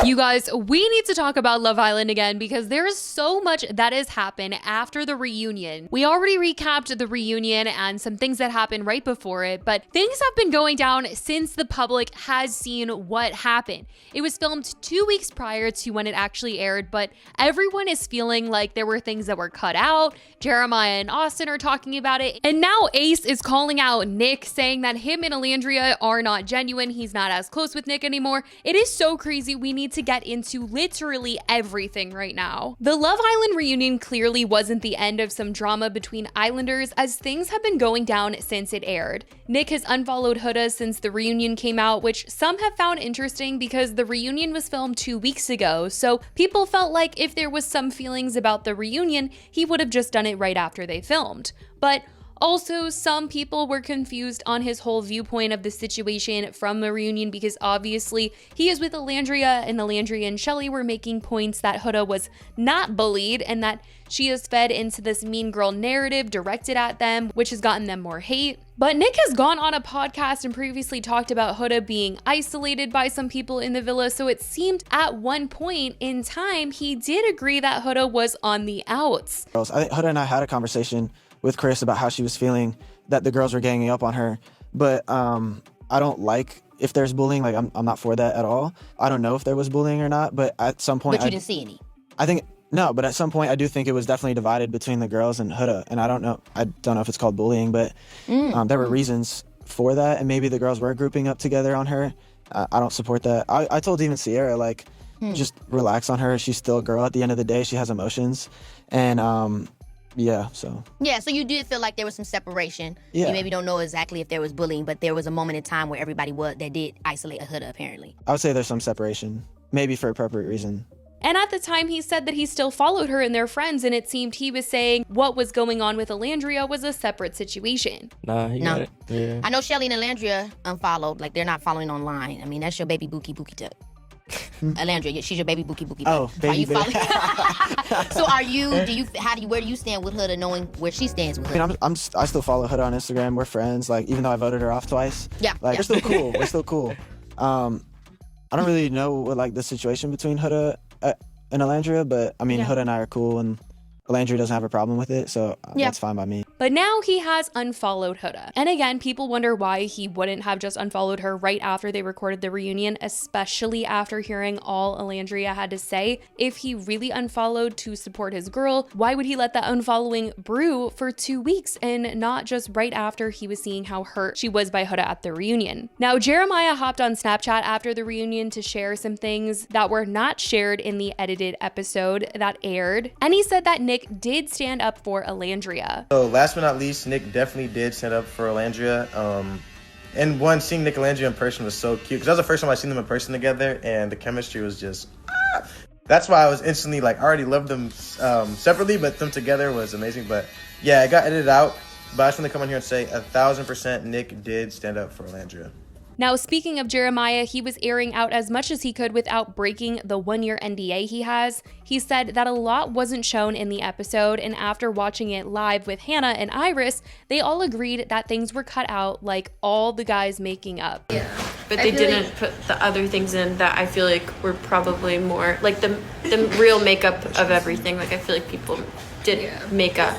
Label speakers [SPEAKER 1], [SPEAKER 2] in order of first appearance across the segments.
[SPEAKER 1] You guys, we need to talk about Love Island again because there is so much that has happened after the reunion. We already recapped the reunion and some things that happened right before it, but things have been going down since the public has seen what happened. It was filmed 2 weeks prior to when it actually aired, but everyone is feeling like there were things that were cut out. Jeremiah and Austin are talking about it, and now Ace is calling out Nick, saying that him and Olandria are not genuine. He's not as close with Nick anymore. It is so crazy. We need to get into literally everything right now. The Love Island reunion clearly wasn't the end of some drama between Islanders, as things have been going down since it aired. Nick has unfollowed Huda since the reunion came out, which some have found interesting because the reunion was filmed 2 weeks ago, so people felt like if there was some feelings about the reunion, he would have just done it right after they filmed. But also, some people were confused on his whole viewpoint of the situation from the reunion because obviously he is with Olandria, and Olandria and Shelly were making points that Huda was not bullied and that she is fed into this mean girl narrative directed at them, which has gotten them more hate. But Nick has gone on a podcast and previously talked about Huda being isolated by some people in the villa, so it seemed at one point in time he did agree that Huda was on the outs.
[SPEAKER 2] I think Huda and I had a conversation with Chris about how she was feeling that the girls were ganging up on her, but I don't like if there's bullying. Like I'm not for that at all. I don't know if there was bullying or not, but at some point,
[SPEAKER 3] but you didn't see any.
[SPEAKER 2] I think no, but at some point I do think it was definitely divided between the girls and Huda, and I don't know if it's called bullying, but there were reasons for that, and maybe the girls were grouping up together on her. I don't support that. I told even Sierra, like, just relax on her. She's still a girl at the end of the day. She has emotions, and yeah, so
[SPEAKER 3] you did feel like there was some separation.
[SPEAKER 2] Yeah.
[SPEAKER 3] You maybe don't know exactly if there was bullying, but there was a moment in time where everybody that did isolate Huda, apparently.
[SPEAKER 2] I would say there's some separation, maybe for appropriate reason.
[SPEAKER 1] And at the time, he said that he still followed her and their friends, and it seemed he was saying what was going on with Olandria was a separate situation.
[SPEAKER 4] Nah, he got it. Yeah.
[SPEAKER 3] I know Shelly and Olandria unfollowed, like they're not following online. I mean, that's your baby Bookie Tuck. Olandria, she's your baby Bookie.
[SPEAKER 2] Oh, baby.
[SPEAKER 3] So where do you stand with Huda, knowing where she stands with Huda?
[SPEAKER 2] I mean, I still follow Huda on Instagram. We're friends. Like, even though I voted her off twice. We're still cool. We're still cool. I don't really know what, like, the situation between Huda and Olandria, but I mean, Huda and I are cool, and Olandria doesn't have a problem with it, so that's fine by me.
[SPEAKER 1] But now he has unfollowed Huda. And again, people wonder why he wouldn't have just unfollowed her right after they recorded the reunion, especially after hearing all Olandria had to say. If he really unfollowed to support his girl, why would he let that unfollowing brew for 2 weeks and not just right after he was seeing how hurt she was by Huda at the reunion? Now, Jeremiah hopped on Snapchat after the reunion to share some things that were not shared in the edited episode that aired, and he said that Nick did stand up for Olandria.
[SPEAKER 5] So last but not least, Nick definitely did stand up for Olandria. And seeing Nick and Olandria in person was so cute, because that was the first time I seen them in person together, and the chemistry was just that's why I was instantly like, I already loved them separately, but them together was amazing. But yeah, it got edited out, but I just want to come on here and say 1,000% Nick did stand up for Olandria.
[SPEAKER 1] Now, speaking of Jeremiah, he was airing out as much as he could without breaking the 1-year NDA he has. He said that a lot wasn't shown in the episode, and after watching it live with Hannah and Iris, they all agreed that things were cut out, like all the guys making up.
[SPEAKER 6] Yeah. But they didn't put the other things in that I feel like were probably more, like the real makeup of everything. Like I feel like people did makeup.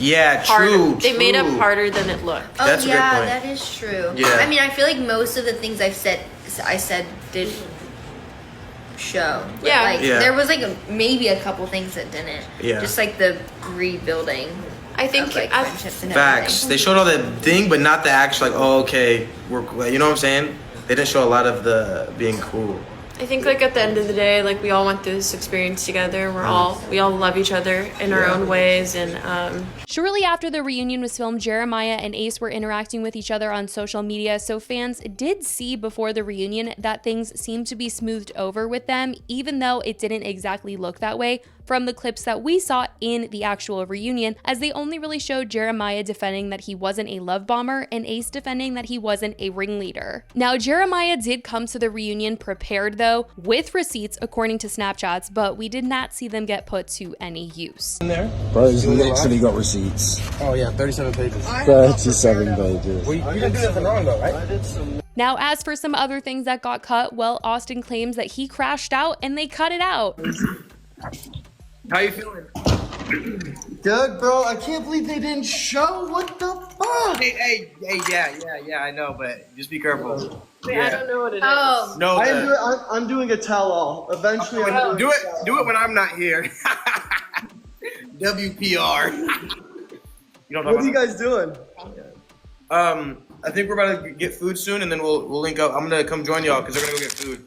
[SPEAKER 5] Yeah,
[SPEAKER 6] true. They made up harder than it looked.
[SPEAKER 7] Oh,
[SPEAKER 5] That's a good point.
[SPEAKER 7] that is true.
[SPEAKER 5] Yeah.
[SPEAKER 7] I mean, I feel like most of the things I said did show. But there was like maybe a couple things that didn't.
[SPEAKER 5] Yeah.
[SPEAKER 7] Just like the rebuilding.
[SPEAKER 6] I think
[SPEAKER 7] of, like, friendships and
[SPEAKER 5] Facts.
[SPEAKER 7] everything.
[SPEAKER 5] They showed all the thing, but not the actual, like, oh, okay, we're, you know what I'm saying? They didn't show a lot of the being cool.
[SPEAKER 6] I think like at the end of the day, like we all went through this experience together. We all love each other in our own ways, and
[SPEAKER 1] Shortly after the reunion was filmed, Jeremiah and Ace were interacting with each other on social media, so fans did see before the reunion that things seemed to be smoothed over with them, even though it didn't exactly look that way from the clips that we saw in the actual reunion, as they only really showed Jeremiah defending that he wasn't a love bomber and Ace defending that he wasn't a ringleader. Now, Jeremiah did come to the reunion prepared though, with receipts according to Snapchats, but we did not see them get put to any use.
[SPEAKER 8] In there?
[SPEAKER 9] Bro, he's literally got receipts.
[SPEAKER 8] Oh yeah, 37 pages.
[SPEAKER 9] 37 pages.
[SPEAKER 8] Well, you didn't do nothing wrong though, right?
[SPEAKER 1] Now, as for some other things that got cut, well, Austin claims that he crashed out and they cut it out.
[SPEAKER 4] How you feeling?
[SPEAKER 8] Good, bro. I can't believe they didn't show. What the fuck?
[SPEAKER 4] Hey, yeah, I know, but just be careful.
[SPEAKER 6] Wait,
[SPEAKER 4] Yeah.
[SPEAKER 6] I don't know what it is.
[SPEAKER 7] Oh.
[SPEAKER 4] No,
[SPEAKER 8] I'm doing a tell-all. Eventually,
[SPEAKER 4] do it when I'm not here. WPR. You don't know
[SPEAKER 8] What are you guys doing?
[SPEAKER 4] I think we're about to get food soon, and then we'll link up. I'm gonna come join y'all because they're gonna go get food.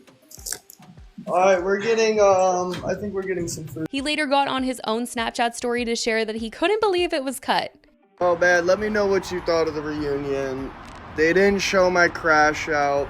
[SPEAKER 8] All right, we're getting. I think we're getting some food.
[SPEAKER 1] He later got on his own Snapchat story to share that he couldn't believe it was cut.
[SPEAKER 8] Oh man, let me know what you thought of the reunion. They didn't show my crash out.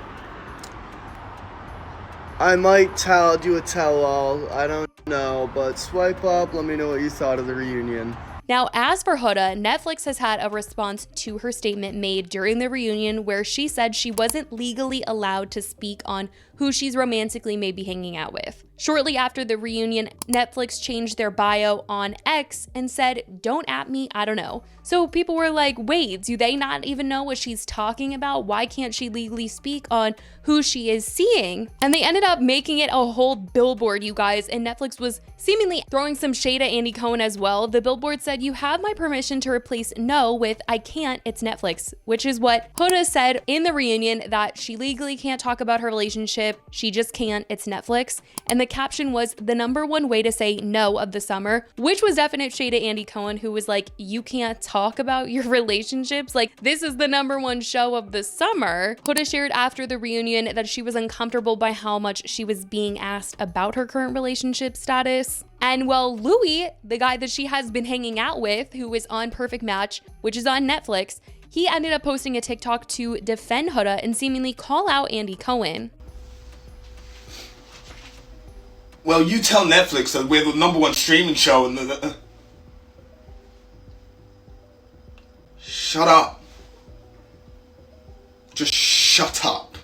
[SPEAKER 8] I might do a tell-all. I don't know, but swipe up. Let me know what you thought of the reunion.
[SPEAKER 1] Now, as for Huda, Netflix has had a response to her statement made during the reunion where she said she wasn't legally allowed to speak on who she's romantically maybe hanging out with. Shortly after the reunion, Netflix changed their bio on X and said, "Don't at me, I don't know." So people were like, wait, do they not even know what she's talking about? Why can't she legally speak on who she is seeing? And they ended up making it a whole billboard, you guys, and Netflix was seemingly throwing some shade at Andy Cohen as well. The billboard said, "You have my permission to replace no with I can't, it's Netflix," which is what Huda said in the reunion, that she legally can't talk about her relationship. She just can't, it's Netflix. And the caption was the #1 way to say no of the summer, which was definite shade at Andy Cohen, who was like, you can't talk about your relationships? Like, this is the #1 show of the summer. Huda shared after the reunion that she was uncomfortable by how much she was being asked about her current relationship status. And well, Louis, the guy that she has been hanging out with, who is on Perfect Match, which is on Netflix, he ended up posting a TikTok to defend Huda and seemingly call out Andy Cohen.
[SPEAKER 9] Well, you tell Netflix that we're the #1 streaming show and Shut up. Just shut up.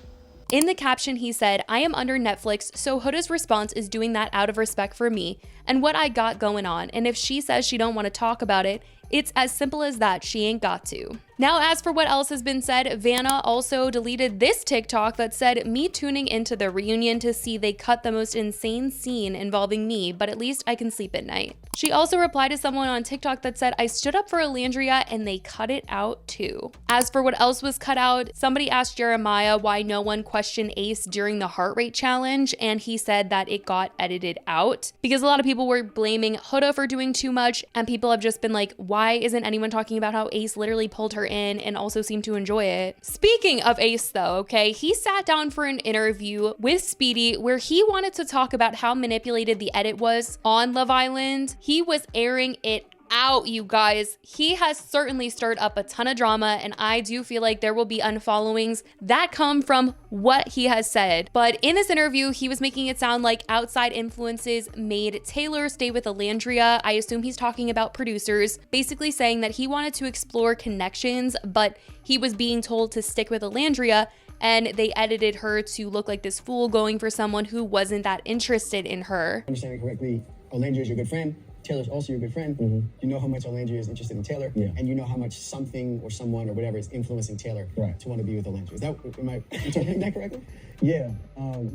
[SPEAKER 1] In the caption, he said, "I am under Netflix, so Huda's response is doing that out of respect for me and what I got going on. And if she says she don't want to talk about it, it's as simple as that. She ain't got to." Now, as for what else has been said, Vanna also deleted this TikTok that said, "Me tuning into the reunion to see they cut the most insane scene involving me, but at least I can sleep at night." She also replied to someone on TikTok that said, "I stood up for Olandria and they cut it out too." As for what else was cut out, somebody asked Jeremiah why no one questioned Ace during the heart rate challenge, and he said that it got edited out because a lot of people were blaming Huda for doing too much, and people have just been like, why isn't anyone talking about how Ace literally pulled her in and also seemed to enjoy it? Speaking of Ace though, okay, he sat down for an interview with Speedy where he wanted to talk about how manipulated the edit was on Love Island. He was airing it out, you guys. He has certainly stirred up a ton of drama, and I do feel like there will be unfollowings that come from what he has said. But in this interview, he was making it sound like outside influences made Taylor stay with Olandria. I assume he's talking about producers, basically saying that he wanted to explore connections, but he was being told to stick with Olandria, and they edited her to look like this fool going for someone who wasn't that interested in her.
[SPEAKER 10] Understanding correctly, Olandria is your good friend. Taylor's also your good friend.
[SPEAKER 11] Mm-hmm.
[SPEAKER 10] You know how much Olandria is interested in Taylor, and you know how much something or someone or whatever is influencing Taylor to want to be with Olandria. Am I interpreting that correctly?
[SPEAKER 11] Yeah,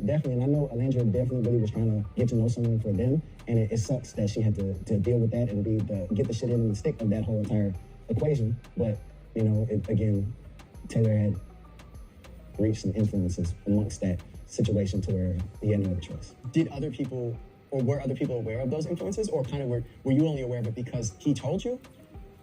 [SPEAKER 11] definitely. And I know Olandria definitely really was trying to get to know someone for them, and it sucks that she had to deal with that and get the shit in the stick of that whole entire equation. But, you know, again, Taylor had reached some influences amongst that situation to where he had no other choice.
[SPEAKER 10] Did other people, or were other people aware of those influences, or kind of were you only aware of it because he told you?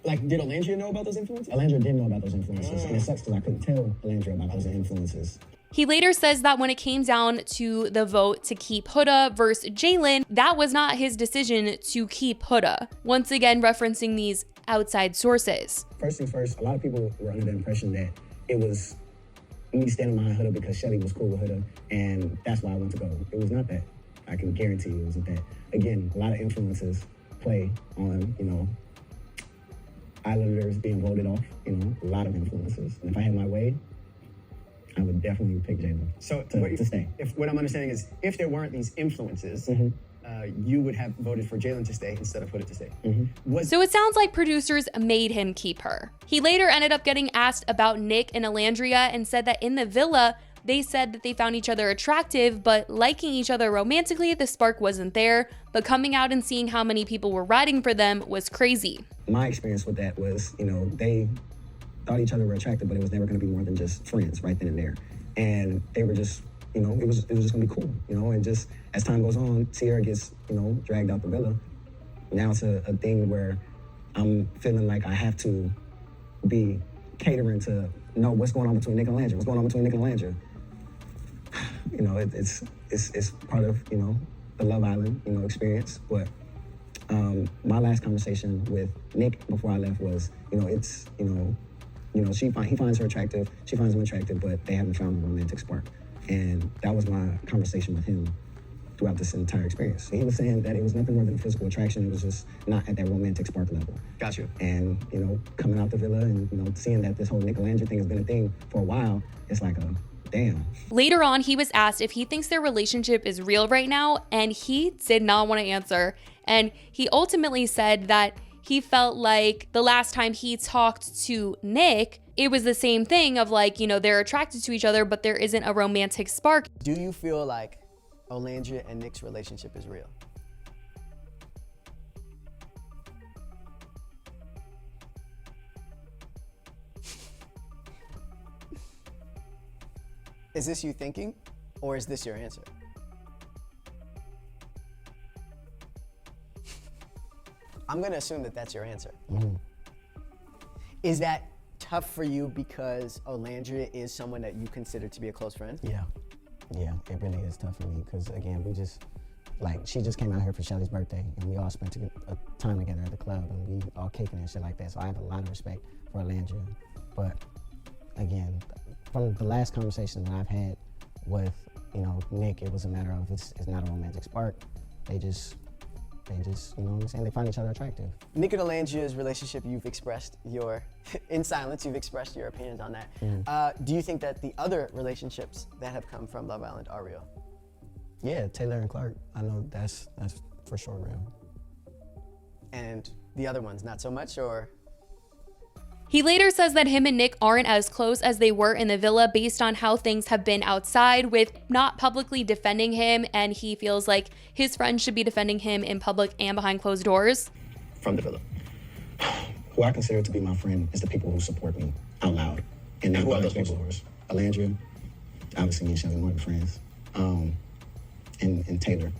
[SPEAKER 10] Like, did Olandria know about those influences?
[SPEAKER 11] Olandria did know about those influences, and it sucks because I couldn't tell Olandria about those influences.
[SPEAKER 1] He later says that when it came down to the vote to keep Huda versus Jalen, that was not his decision to keep Huda. Once again, referencing these outside sources.
[SPEAKER 11] First things first, a lot of people were under the impression that it was me standing behind Huda because Shelly was cool with Huda, and that's why I went to go. It was not that. I can guarantee you it wasn't that. Again, a lot of influences play on, you know, Islanders being voted off, you know, a lot of influences. And if I had my way, I would definitely pick Jalen to stay.
[SPEAKER 10] If what I'm understanding is, if there weren't these influences, you would have voted for Jalen to stay instead of Huda to stay.
[SPEAKER 1] So it sounds like producers made him keep her. He later ended up getting asked about Nick and Olandria and said that in the villa, They said that they found each other attractive, but liking each other romantically, the spark wasn't there. But coming out and seeing how many people were riding for them was crazy.
[SPEAKER 11] My experience with that was, they thought each other were attractive, but it was never going to be more than just friends right then and there. And they were just, it was just going to be cool, and just as time goes on, Sierra gets, dragged out the villa. Now it's a thing where I'm feeling like I have to be catering to know what's going on between Nick and Olandria. What's going on between Nick and Olandria? It's part of, the Love Island, experience. But my last conversation with Nick before I left was, he finds her attractive, she finds him attractive, but they haven't found a romantic spark. And that was my conversation with him throughout this entire experience. He was saying that it was nothing more than physical attraction. It was just not at that romantic spark level.
[SPEAKER 10] Gotcha.
[SPEAKER 11] And, coming out the villa and, seeing that this whole Nick Olandria thing has been a thing for a while, it's like damn.
[SPEAKER 1] Later on, he was asked if he thinks their relationship is real right now, and he did not want to answer. And he ultimately said that he felt like the last time he talked to Nick, it was the same thing of like, they're attracted to each other, but there isn't a romantic spark.
[SPEAKER 10] Do you feel like Olandria and Nick's relationship is real? Is this you thinking, or is this your answer? I'm gonna assume that that's your answer.
[SPEAKER 11] Mm-hmm.
[SPEAKER 10] Is that tough for you because Olandria is someone that you consider to be a close friend?
[SPEAKER 11] Yeah, it really is tough for me because, again, she just came out here for Shelly's birthday and we all spent a time together at the club and we all kicking and shit like that. So I have a lot of respect for Olandria. But again, from the last conversation that I've had with, Nick, it was a matter of it's not a romantic spark. They just, they find each other attractive.
[SPEAKER 10] Nick and Olandria's relationship, you've expressed in silence, you've expressed your opinions on that.
[SPEAKER 11] Mm.
[SPEAKER 10] Do you think that the other relationships that have come from Love Island are real?
[SPEAKER 11] Yeah, Taylor and Clark, I know that's for sure real.
[SPEAKER 10] And the other ones, not so much, or?
[SPEAKER 1] He later says that him and Nick aren't as close as they were in the villa based on how things have been outside with not publicly defending him, and he feels like his friends should be defending him in public and behind closed doors.
[SPEAKER 11] From the villa. Who I consider to be my friend is the people who support me out loud. And who are those people? Olandria, obviously me and Shelly, one of the friends, and Taylor.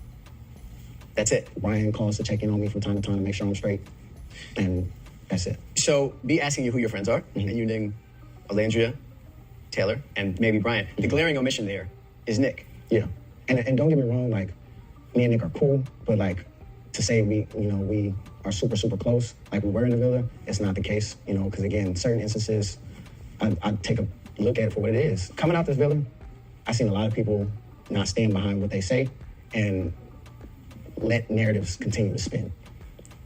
[SPEAKER 11] That's it. Brian calls to check in on me from time to time to make sure I'm straight, and that's it.
[SPEAKER 10] So, be asking you who your friends are, and you name Olandria, Taylor, and maybe Brian. The glaring omission there is Nick.
[SPEAKER 11] Yeah, and don't get me wrong, like, me and Nick are cool, but like, to say we are super, super close, like we were in the villa, it's not the case, because again, certain instances, I take a look at it for what it is. Coming out this villa, I've seen a lot of people not stand behind what they say and let narratives continue to spin.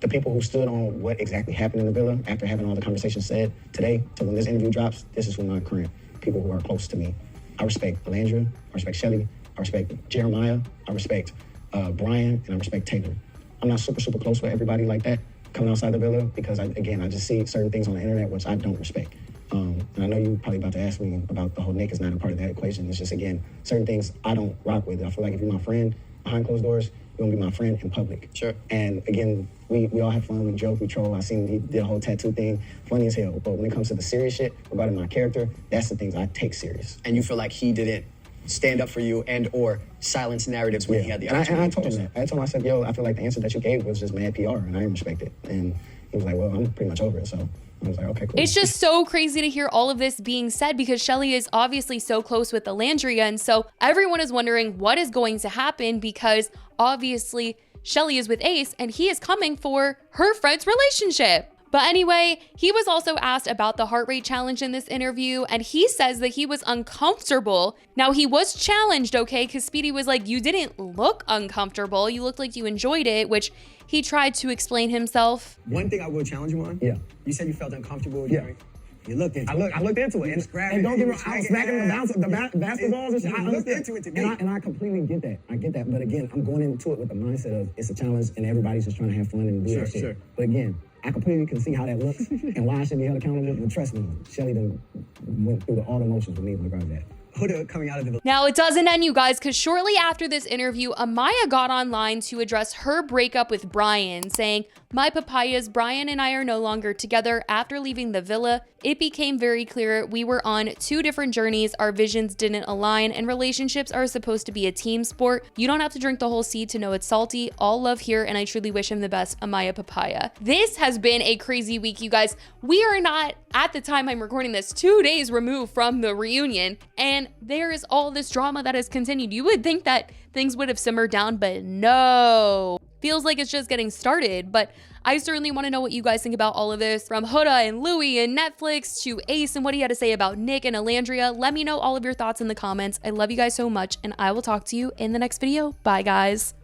[SPEAKER 11] The people who stood on what exactly happened in the villa after having all the conversations said today, till when this interview drops, this is who my current people who are close to me. I respect Olandria, I respect Shelly, I respect Jeremiah, I respect Brian, and I respect Taylor. I'm not super, super close with everybody like that coming outside the villa because, I just see certain things on the internet which I don't respect. And I know you're probably about to ask me about the whole Nick is not a part of that equation. It's just, again, certain things I don't rock with. I feel like if you're my friend behind closed doors, you're gonna be my friend in public.
[SPEAKER 10] Sure.
[SPEAKER 11] And again, we all have fun, we joke, we troll. I seen he did a whole tattoo thing, funny as hell. But when it comes to the serious shit regarding my character, that's the things I take serious.
[SPEAKER 10] And you feel like he didn't stand up for you and or silence narratives when he had the opportunity.
[SPEAKER 11] And I told him that. I told him, I said, yo, I feel like the answer that you gave was just mad PR, and I didn't respect it. And he was like, well, I'm pretty much over it, so I was like, okay, cool.
[SPEAKER 1] It's just so crazy to hear all of this being said because Shelly is obviously so close with Olandria, and so everyone is wondering what is going to happen because obviously Shelly is with Ace and he is coming for her friend's relationship. But anyway, he was also asked about the heart rate challenge in this interview, and he says that he was uncomfortable. Now, he was challenged, okay, because Speedy was like, you didn't look uncomfortable. You looked like you enjoyed it, which he tried to explain himself.
[SPEAKER 10] One thing I will challenge you on.
[SPEAKER 11] Yeah.
[SPEAKER 10] You said you felt uncomfortable.
[SPEAKER 11] Yeah.
[SPEAKER 10] You looked into
[SPEAKER 11] I looked into it. And don't get me wrong, I was smacking the basketballs and shit. I looked into it to me. And I completely get that. I get that. But again, I'm going into it with the mindset of it's a challenge and everybody's just trying to have fun and do that shit. Sure. But again, I completely can see how that looks and why I should be held accountable. But trust me, Shelly done went through all the emotions with me in regards to that. Huda coming out of the...
[SPEAKER 1] Now, it doesn't end, you guys, because shortly after this interview, Amaya got online to address her breakup with Brian, saying, "My papayas, Brian and I are no longer together after leaving the villa. It became very clear we were on two different journeys, our visions didn't align, and relationships are supposed to be a team sport. You don't have to drink the whole sea to know it's salty. All love here, and I truly wish him the best, Amaya Papaya." This has been a crazy week, you guys. We are not, at the time I'm recording this, 2 days removed from the reunion, and there is all this drama that has continued. You would think that things would have simmered down, but no. Feels like it's just getting started, but I certainly want to know what you guys think about all of this, from Huda and Louis and Netflix to Ace and what he had to say about Nick and Olandria. Let me know all of your thoughts in the comments. I love you guys so much, and I will talk to you in the next video. Bye, guys.